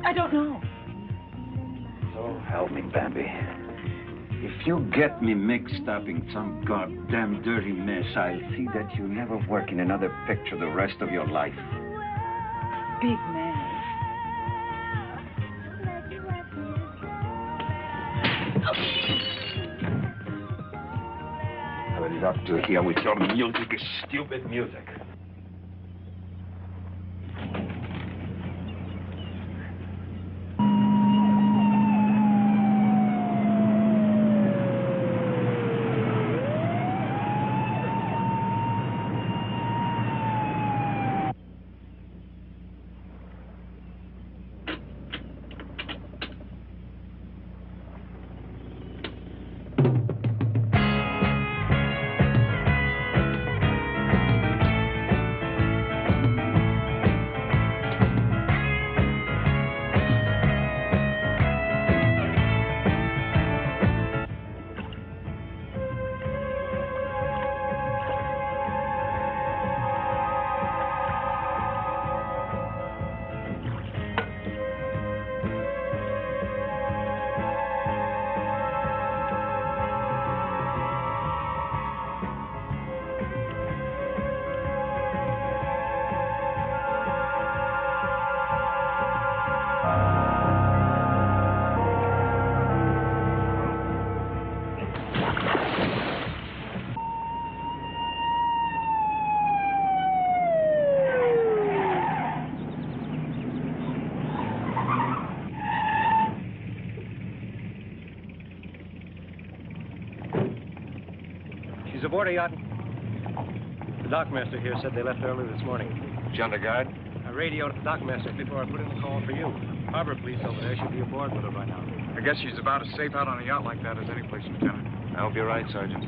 I don't know. So help me, Bambi. If you get me mixed up in some goddamn dirty mess, I'll see that you never work in another picture the rest of your life. Big man. I've got to hear with your music, stupid music. She's aboard a yacht. The dockmaster here said they left early this morning. She under guard? I radioed the dockmaster before I put in the call for you. Harbor police over there should be aboard with her by now. I guess she's about as safe out on a yacht like that as any place, Lieutenant. I hope you're right, Sergeant.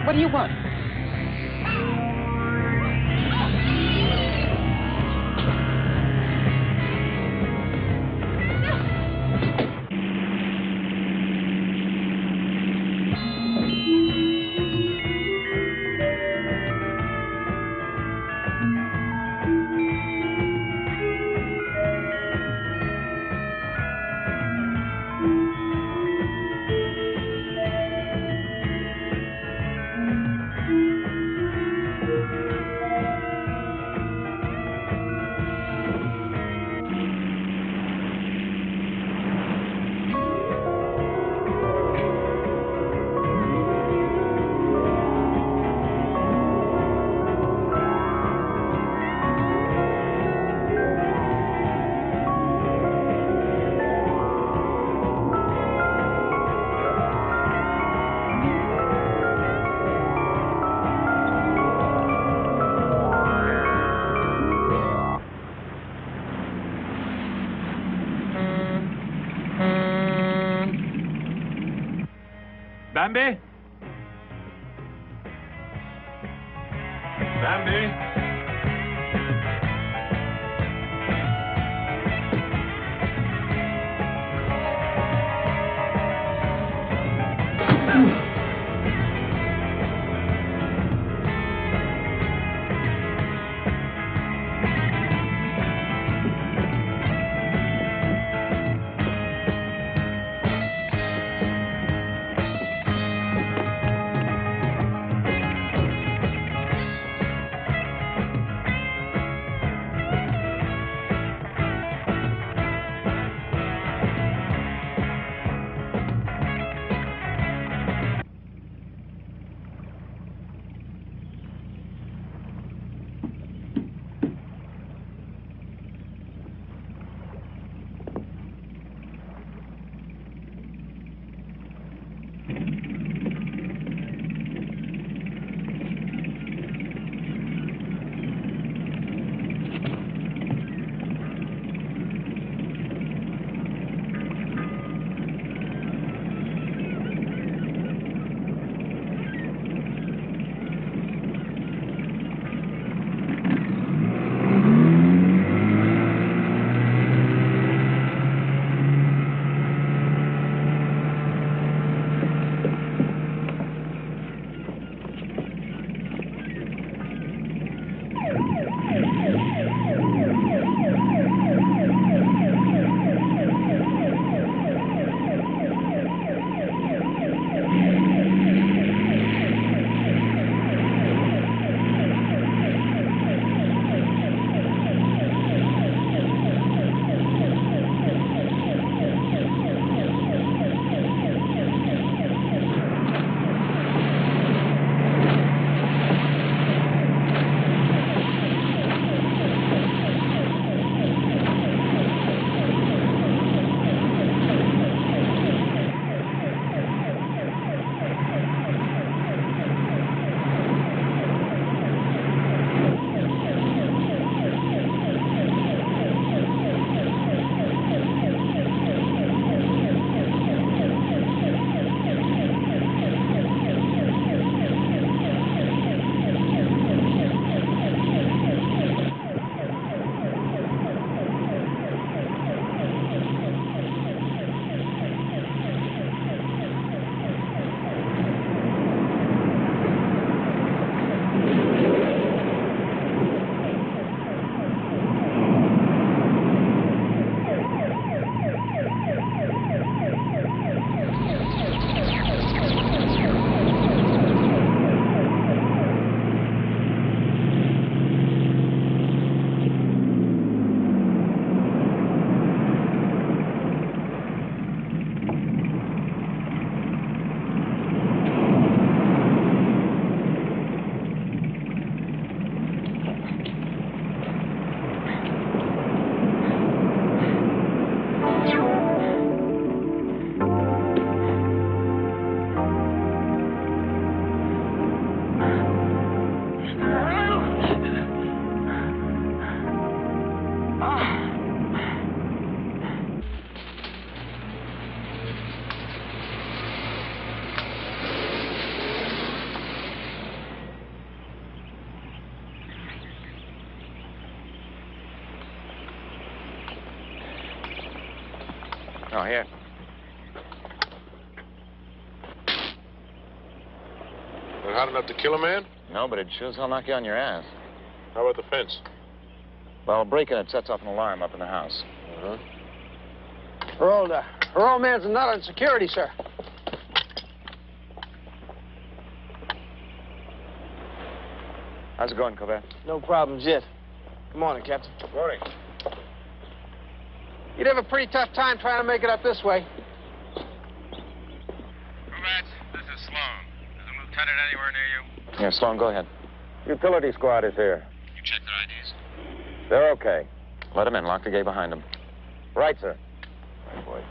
What do you want? Bambi? Bambi? Oh, here. Not hot enough to kill a man? No, but it sure as hell knock you on your ass. How about the fence? Well, breaking it sets off an alarm up in the house. Uh-huh. Her old man's a nut on security, sir. How's it going, Corbett? No problems yet. Good morning, Captain. Good morning. You'd have a pretty tough time trying to make it up this way. Corbett, this is Sloan. Is a lieutenant anywhere near you? Yeah, Sloan, go ahead. Utility squad is here. You check their IDs. They're okay. Let him in. Lock the gate behind him. Right, sir. Right, boy.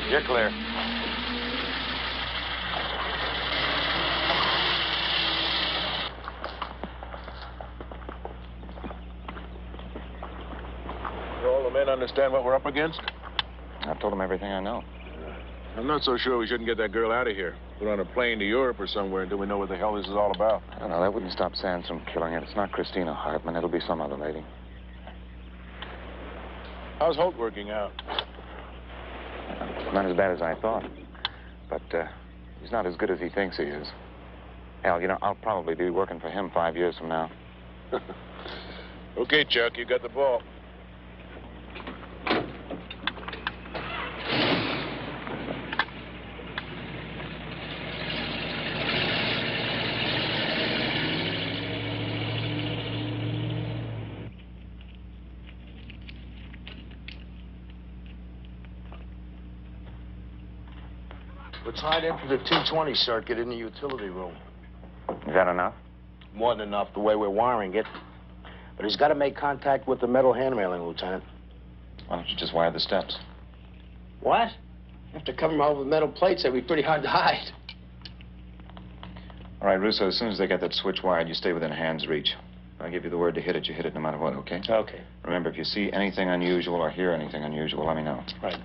You're clear. men understand what we're up against? I've told them everything I know. I'm not so sure we shouldn't get that girl out of here. Put her on a plane to Europe or somewhere until we know what the hell this is all about. I don't know. That wouldn't stop Sands from killing it. It's not Christina Hartman. It'll be some other lady. How's Holt working out? Not as bad as I thought. But he's not as good as he thinks he is. Hell, you know, I'll probably be working for him 5 years from now. Okay, Chuck, you got the ball. We're tied into the 220 circuit in the utility room. Is that enough? More than enough, the way we're wiring it. But he's got to make contact with the metal hand railing, Lieutenant. Why don't you just wire the steps? What? You have to cover them over with metal plates. That'd be pretty hard to hide. All right, Russo, as soon as they get that switch wired, you stay within hand's reach. If I give you the word to hit it, you hit it no matter what, okay? Okay. Remember, if you see anything unusual or hear anything unusual, let me know. Right.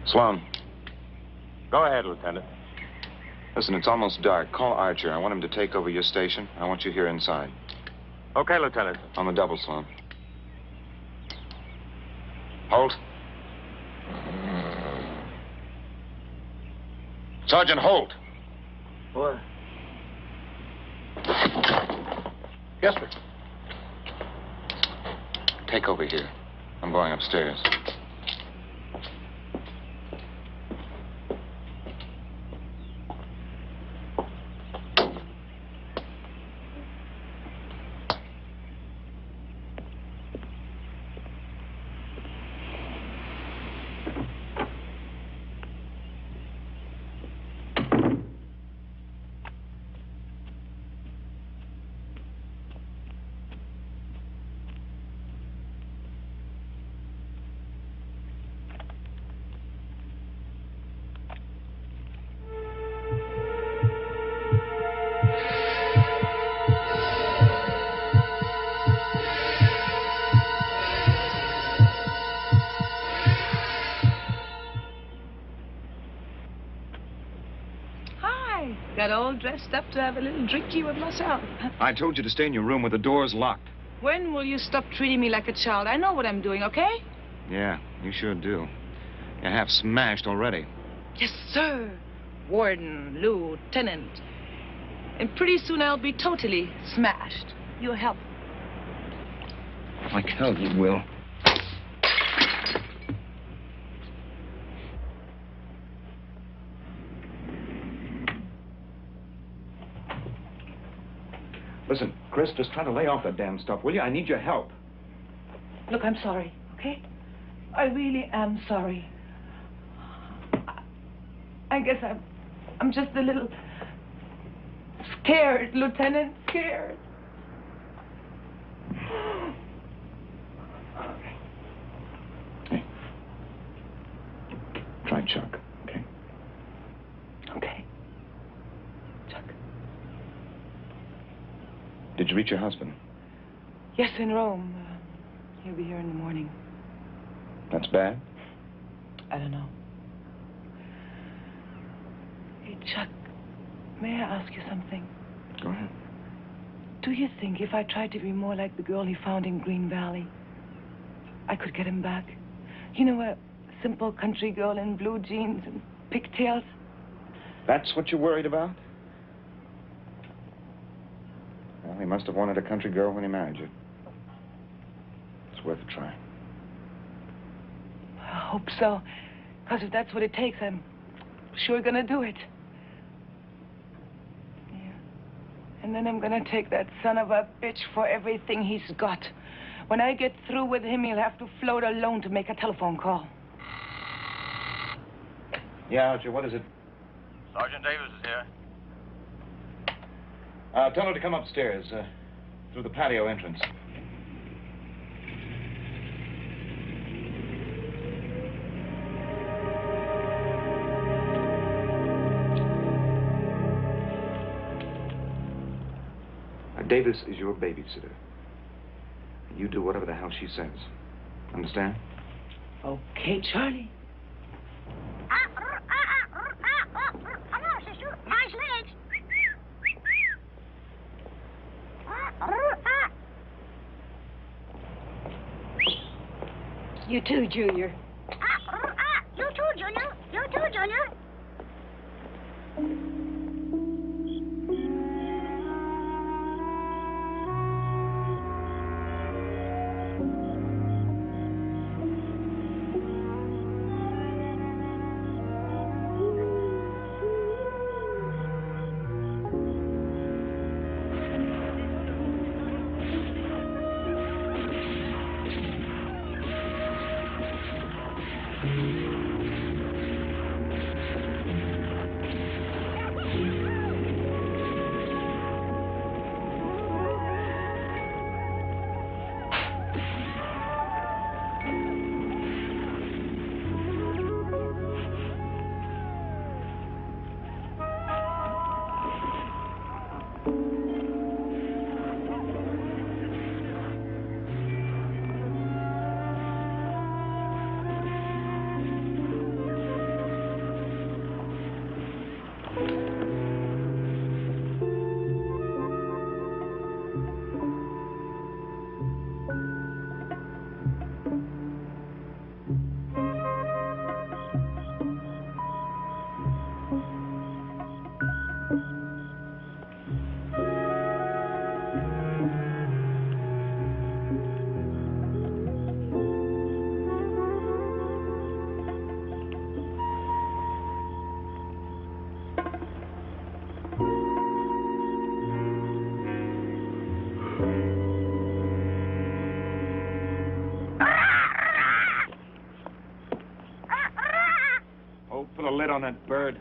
Sloan. Go ahead, Lieutenant. Listen, it's almost dark. Call Archer. I want him to take over your station. I want you here inside. Okay, Lieutenant. On the double, Sloan. Holt. Sergeant Holt. What? Yes, sir. Take over here. I'm going upstairs. Got all dressed up to have a little drinky with myself. I told you to stay in your room with the doors locked. When will you stop treating me like a child? I know what I'm doing, okay? Yeah, you sure do. You're half smashed already. Yes, sir. Warden, lieutenant. And pretty soon I'll be totally smashed. You'll help. Like hell you will. Listen, Chris, just try to lay off that damn stuff, will you? I need your help. Look, I'm sorry, okay? I really am sorry. I guess I'm just a little scared, Lieutenant, scared. Hey. Try Chuck, okay? Okay. Chuck. Did you reach your husband? Yes, in Rome. He'll be here in the morning. That's bad? I don't know. Hey, Chuck, may I ask you something? Go ahead. Do you think if I tried to be more like the girl he found in Green Valley, I could get him back? You know, a simple country girl in blue jeans and pigtails? That's what you're worried about? Well, he must have wanted a country girl when he married you. It's worth a try. I hope so. Because if that's what it takes, I'm sure gonna do it. Yeah. And then I'm gonna take that son of a bitch for everything he's got. When I get through with him, he'll have to float alone to make a telephone call. Yeah, Archer, what is it? Sergeant Davis is here. Tell her to come upstairs, through the patio entrance. Davis is your babysitter. You do whatever the hell she says. Understand? Okay, Charlie. Hello, sister. Nice legs. You too, Junior. You too, Junior. You too, Junior. Oh, put a lid on that bird.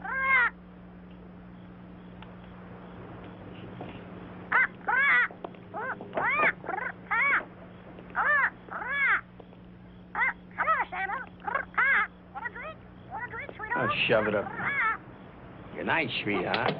Oh, shove it up. Good night, sweetheart.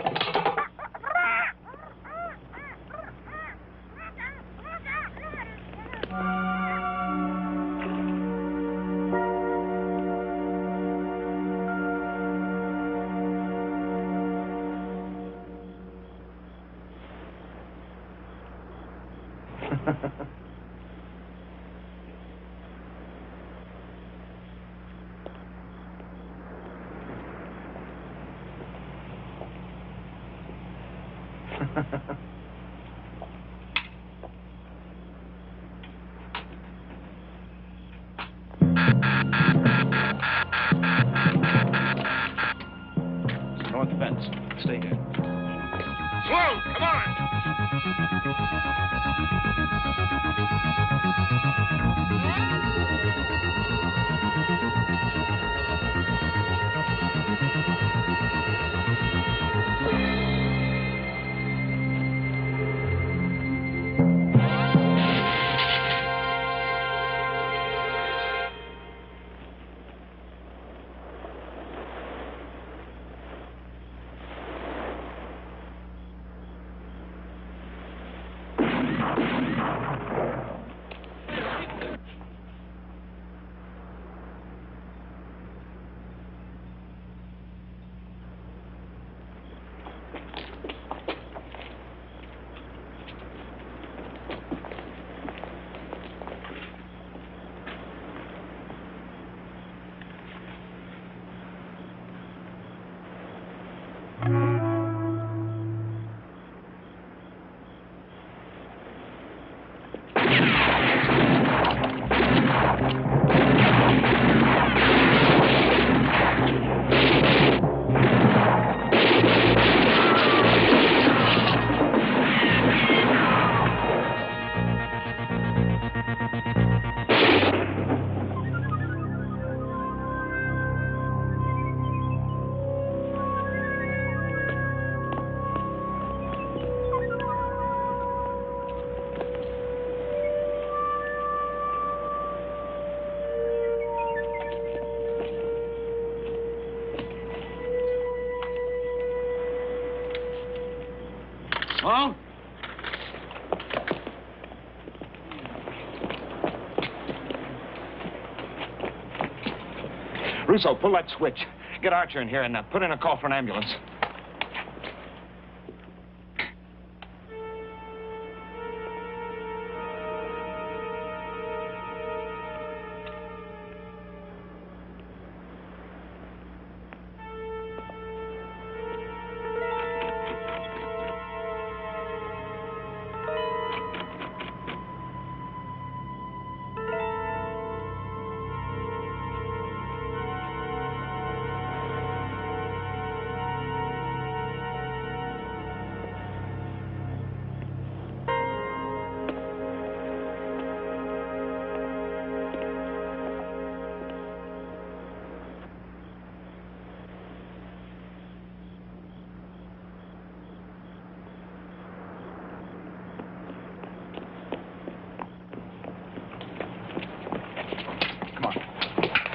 North fence. Stay here. Slow, come on! Oh? Russo, pull that switch. Get Archer in here and put in a call for an ambulance.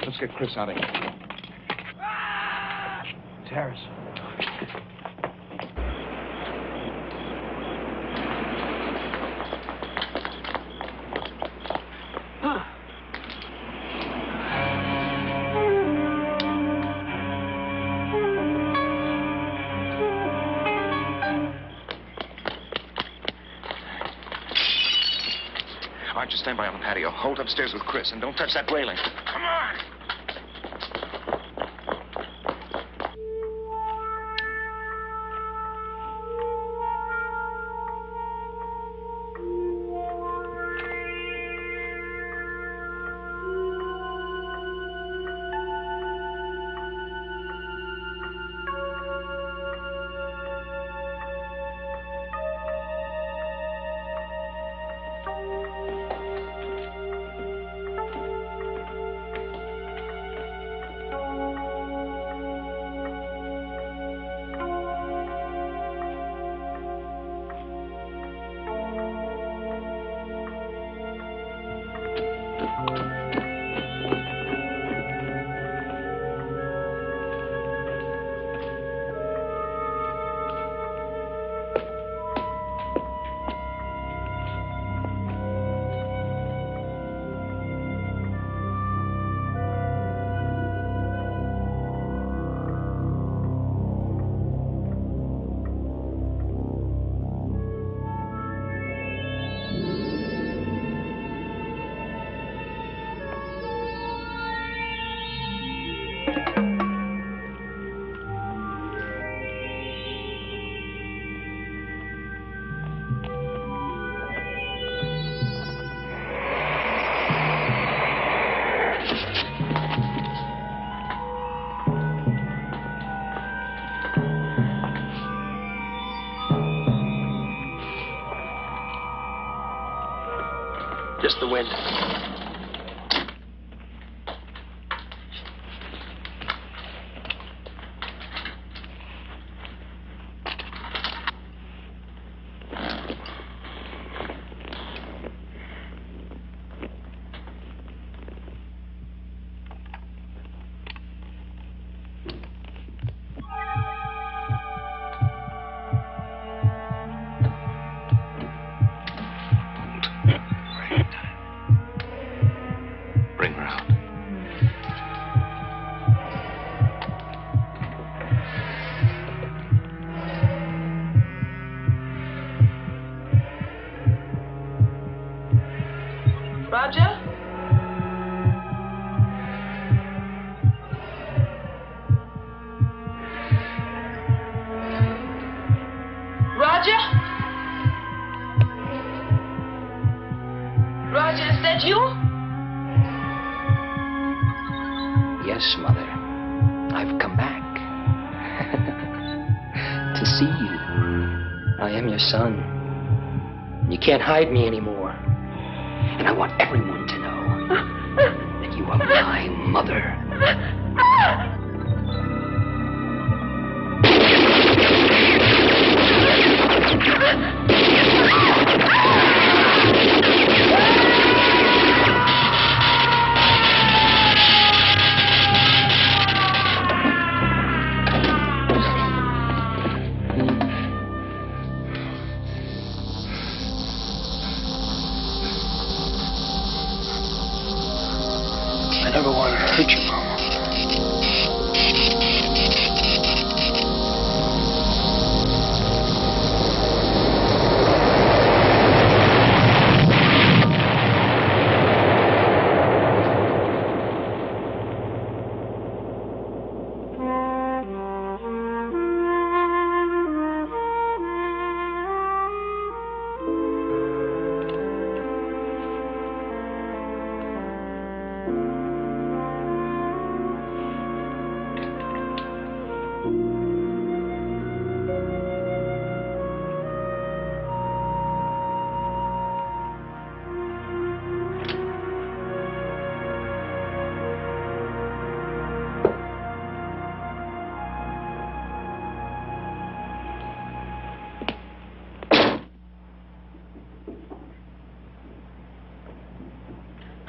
Let's get Chris out of here. Terrace. Archer, stand by on the patio. Hold upstairs with Chris and don't touch that railing. Come on! Just the wind. Bring her out. Roger? Roger? Roger, is that you? Yes, Mother. I've come back. To see you. I am your son. You can't hide me anymore. And I want everyone to know that you are my mother. I never wanted to hurt you, Mama.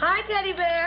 Hi, Teddy Bear.